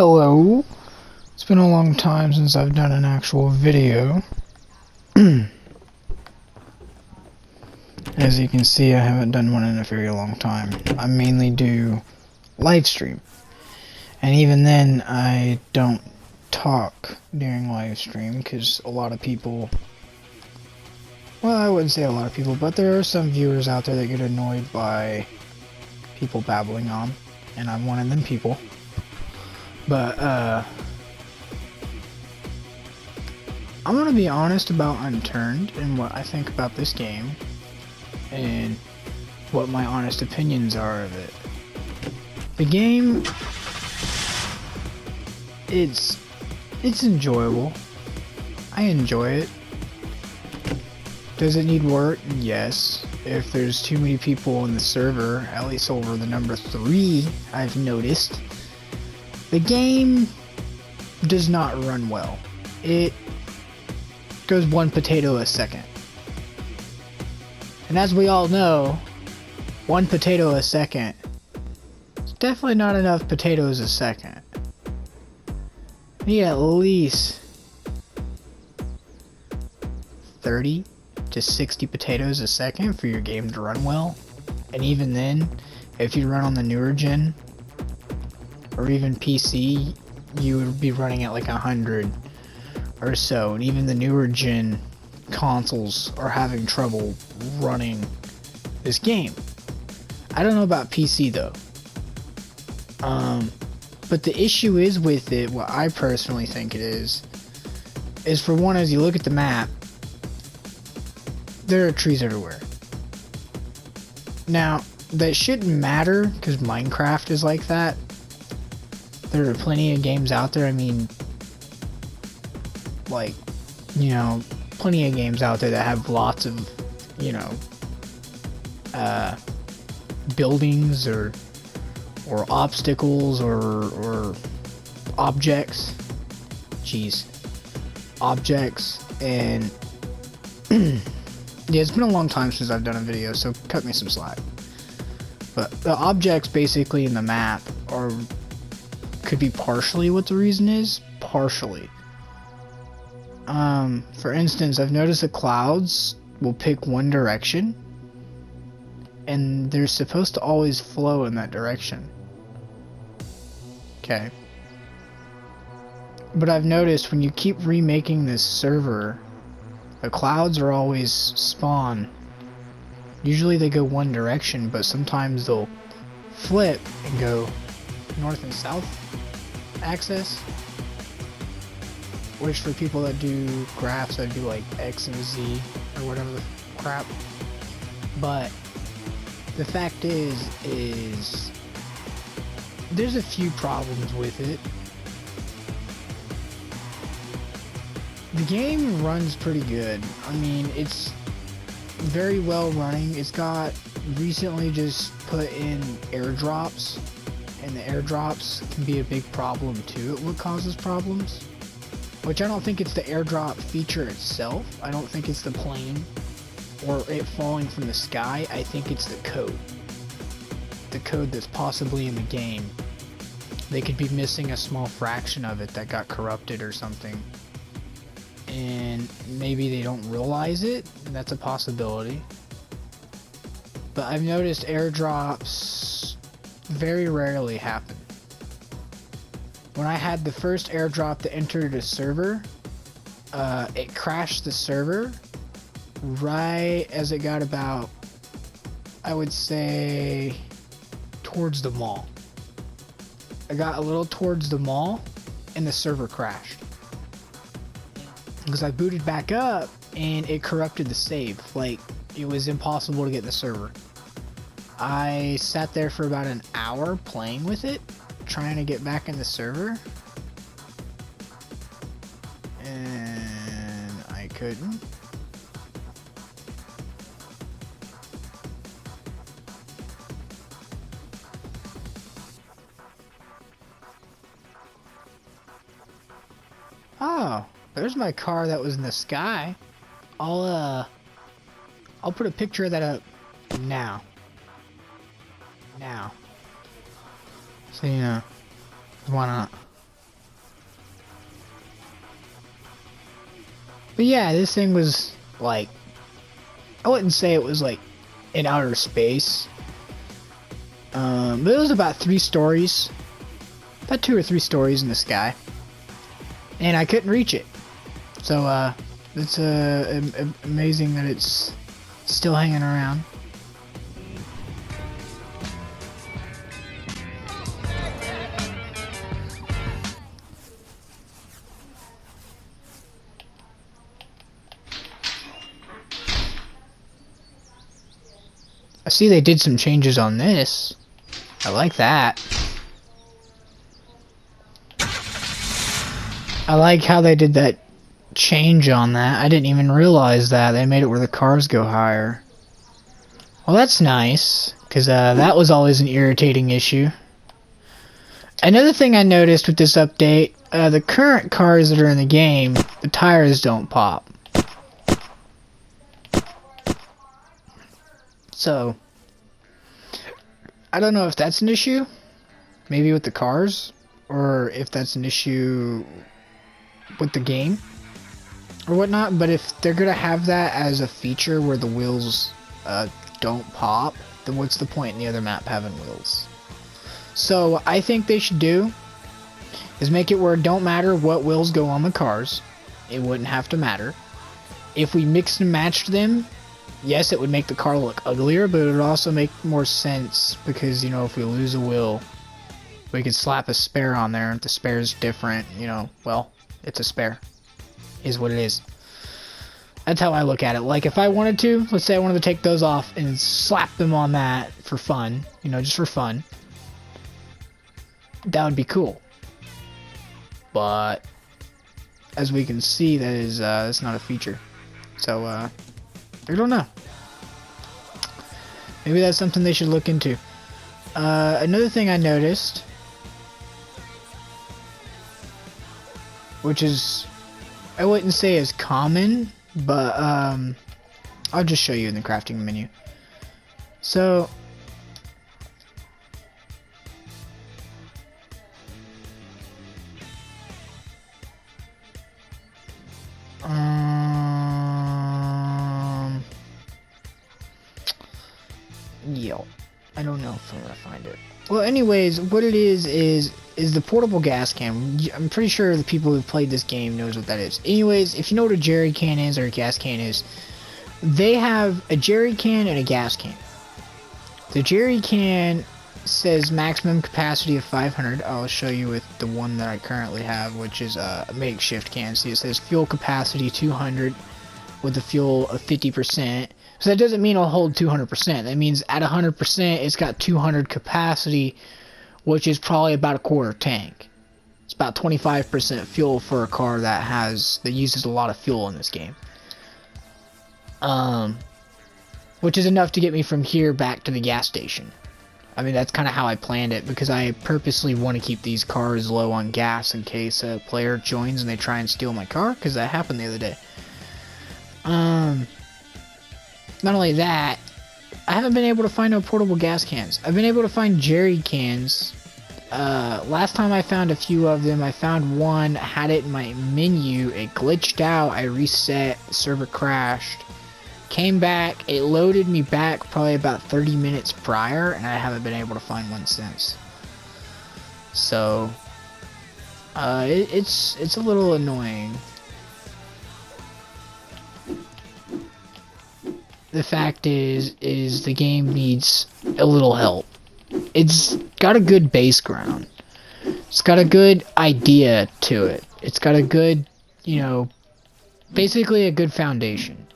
Hello. It's been a long time since I've done an actual video. As you can see, I haven't done one in a very long time. I mainly do live stream. And even then, I don't talk during live stream because a lot of people... Well, I wouldn't say a lot of people, but there are some viewers out there that get annoyed by people babbling on. And I'm one of them people. But, I'm gonna be honest about Unturned and what I think about this game. And what my honest opinions are of it. The game... It's enjoyable. I enjoy it. Does it need work? Yes. If there's too many people in the server, at least over the number 3, I've noticed, the game does not run well. It goes one potato a second. And as we all know, one potato a second is definitely not enough potatoes a second. You need at least 30 to 60 potatoes a second for your game to run well. And even then, if you run on the newer gen or even PC, you would be running at like 100 or so. And even the newer gen consoles are having trouble running this game. I don't know about PC though. But the issue is with it, what I personally think it is for one, as you look at the map, there are trees everywhere. Now, that shouldn't matter, because Minecraft is like that. There are plenty of games out there, I mean, like, you know, plenty of games out there that have lots of, you know, buildings or obstacles or objects. Jeez. Objects, and yeah, it's been a long time since I've done a video, so cut me some slack. But the objects basically in the map could be partially what the reason is. Partially. For instance, I've noticed the clouds will pick one direction, and they're supposed to always flow in that direction. Okay. But I've noticed when you keep remaking this server, the clouds are always spawn. Usually they go one direction, but sometimes they'll flip and go north and south axis. Which for people that do graphs, that do like X and Z or whatever the crap. But the fact is there's a few problems with it. The game runs pretty good. I mean, it's very well running. It's got recently just put in airdrops, and the airdrops can be a big problem too. What causes problems? Which I don't think it's the airdrop feature itself. I don't think it's the plane or it falling from the sky. I think it's the code. The code that's possibly in the game. They could be missing a small fraction of it that got corrupted or something. And maybe they don't realize it. That's a possibility. But I've noticed airdrops very rarely happen. When I had the first airdrop that entered a server, it crashed the server right as it got about, I would say, towards the mall. I got a little towards the mall and the server crashed. Because I booted back up and it corrupted the save. Like, it was impossible to get in the server. I sat there for about an hour playing with it, trying to get back in the server. And I couldn't. Oh. There's my car that was in the sky. I'll put a picture of that up now. So, you know, why not? But yeah, this thing was like, I wouldn't say it was like in outer space. But it was about 3 stories. About 2 or 3 stories in the sky. And I couldn't reach it. So, it's amazing that it's still hanging around. I see they did some changes on this. I like that. I like how they did that change on that. I didn't even realize that. They made it where the cars go higher. Well, that's nice, because that was always an irritating issue. Another thing I noticed with this update, the current cars that are in the game, the tires don't pop. So, I don't know if that's an issue, maybe with the cars, or if that's an issue with the game or whatnot, but if they're gonna have that as a feature where the wheels don't pop, then what's the point in the other map having wheels? So I think they should do is make it where it don't matter what wheels go on the cars. It wouldn't have to matter. If we mixed and matched them, yes, it would make the car look uglier, but it would also make more sense because, you know, if we lose a wheel, we could slap a spare on there. If the spare's different, you know, well, it's a spare. Is what it is. That's how I look at it. Like, if I wanted to, let's say I wanted to take those off and slap them on that for fun, you know, just for fun, that would be cool. But as we can see, that is that's not a feature. So I don't know. Maybe that's something they should look into. Another thing I noticed, which is, I wouldn't say is common, but I'll just show you in the crafting menu. So yeah, I don't know if I'm gonna find it. Well, anyways, what it is the portable gas can. I'm pretty sure the people who've played this game knows what that is. Anyways, if you know what a jerry can is or a gas can is, they have a jerry can and a gas can. The jerry can says maximum capacity of 500. I'll show you with the one that I currently have, which is a makeshift can. See, it says fuel capacity 200 with a fuel of 50%. So that doesn't mean it'll hold 200%. That means at 100%, it's got 200 capacity, which is probably about a quarter tank. It's about 25% fuel for a car that uses a lot of fuel in this game. Which is enough to get me from here back to the gas station. I mean, that's kind of how I planned it, because I purposely want to keep these cars low on gas in case a player joins and they try and steal my car, because that happened the other day. Not only that, I haven't been able to find no portable gas cans. I've been able to find jerry cans. Last time I found a few of them, I found one, had it in my menu, it glitched out, I reset, server crashed, came back, it loaded me back probably about 30 minutes prior, and I haven't been able to find one since. So, it's a little annoying. The fact is the game needs a little help. It's got a good base ground. It's got a good idea to it. It's got a good, you know, basically a good foundation.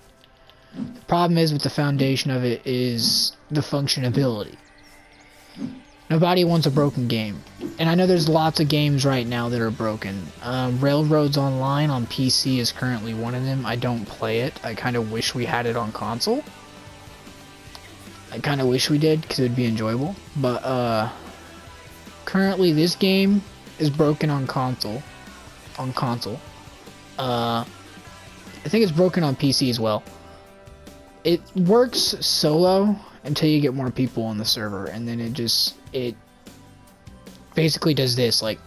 The problem is with the foundation of it is the functionability. Nobody wants a broken game. And I know there's lots of games right now that are broken. Railroads Online on PC is currently one of them. I don't play it. I kind of wish we had it on console. I kind of wish we did, because it would be enjoyable. But, currently this game is broken on console. I think it's broken on PC as well. It works solo until you get more people on the server, and then it basically does this, like,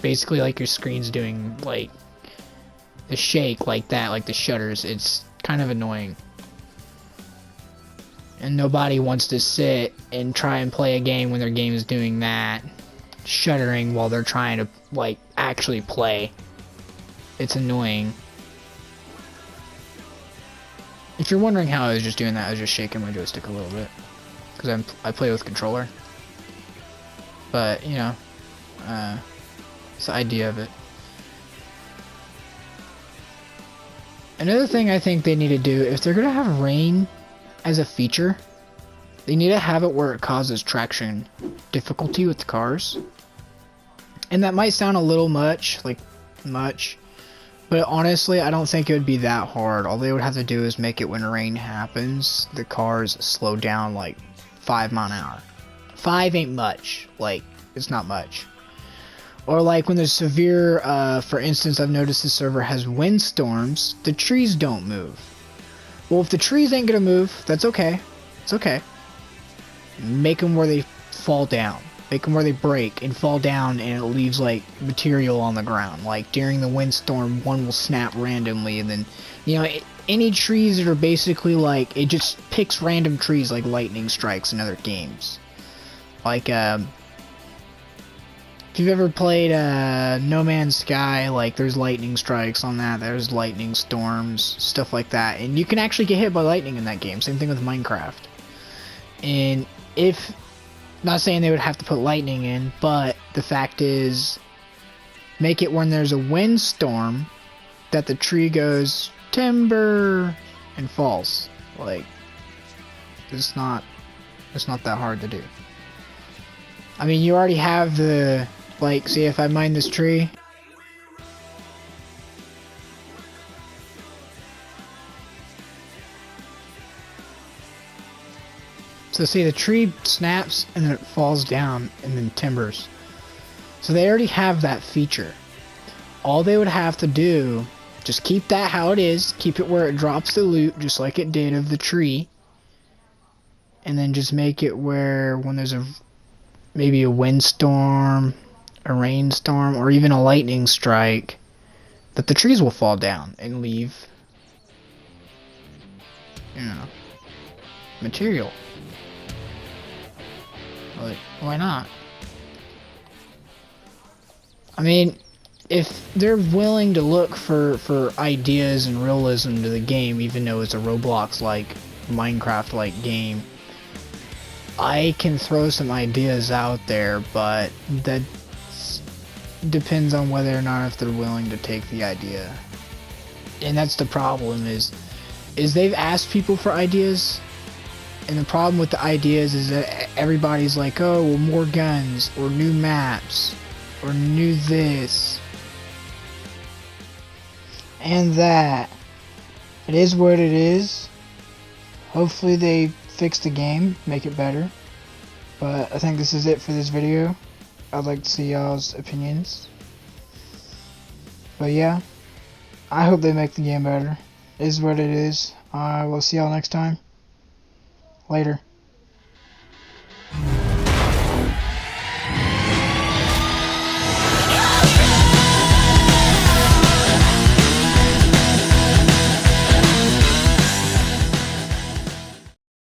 basically like your screen's doing, like, the shake like that, like the shudders. It's kind of annoying. And nobody wants to sit and try and play a game when their game is doing that, shuddering while they're trying to, like, actually play. It's annoying. If you're wondering how I was just doing that, I was just shaking my joystick a little bit. Because I play with controller. But, you know, it's the idea of it. Another thing I think they need to do, if they're going to have rain as a feature, they need to have it where it causes traction difficulty with the cars. And that might sound a little much, but honestly, I don't think it would be that hard. All they would have to do is make it when rain happens, the cars slow down like 5 miles an hour. 5 ain't much, like, it's not much. Or like when there's severe, for instance, I've noticed the server has windstorms, the trees don't move. Well, if the trees ain't gonna move, that's okay. It's okay. Make them where they fall down. Make them where they break and fall down and it leaves, like, material on the ground. Like, during the windstorm, one will snap randomly and then, you know, any trees that are basically, like, it just picks random trees like lightning strikes in other games. Like, if you've ever played, No Man's Sky, like, there's lightning strikes on that, there's lightning storms, stuff like that. And you can actually get hit by lightning in that game. Same thing with Minecraft. And if, not saying they would have to put lightning in, but the fact is, make it when there's a windstorm that the tree goes timber and falls. Like, it's not that hard to do. I mean, you already have the, like, see, if I mine this tree, so see, the tree snaps and then it falls down and then timbers. So they already have that feature. All they would have to do, just keep that how it is, keep it where it drops the loot, just like it did of the tree. And then just make it where when there's maybe a windstorm, a rainstorm, or even a lightning strike, that the trees will fall down and leave, you know, material. Like, why not? I mean, if they're willing to look for ideas and realism to the game, even though it's a Roblox-like, Minecraft-like game, I can throw some ideas out there, but that depends on whether or not if they're willing to take the idea. And that's the problem, is they've asked people for ideas, and the problem with the ideas is that everybody's like, oh, well, more guns, or new maps, or new this, and that. It is what it is. Hopefully they fix the game, make it better. But I think this is it for this video. I'd like to see y'all's opinions. But yeah, I hope they make the game better. It is what it is. I will see y'all next time. Later.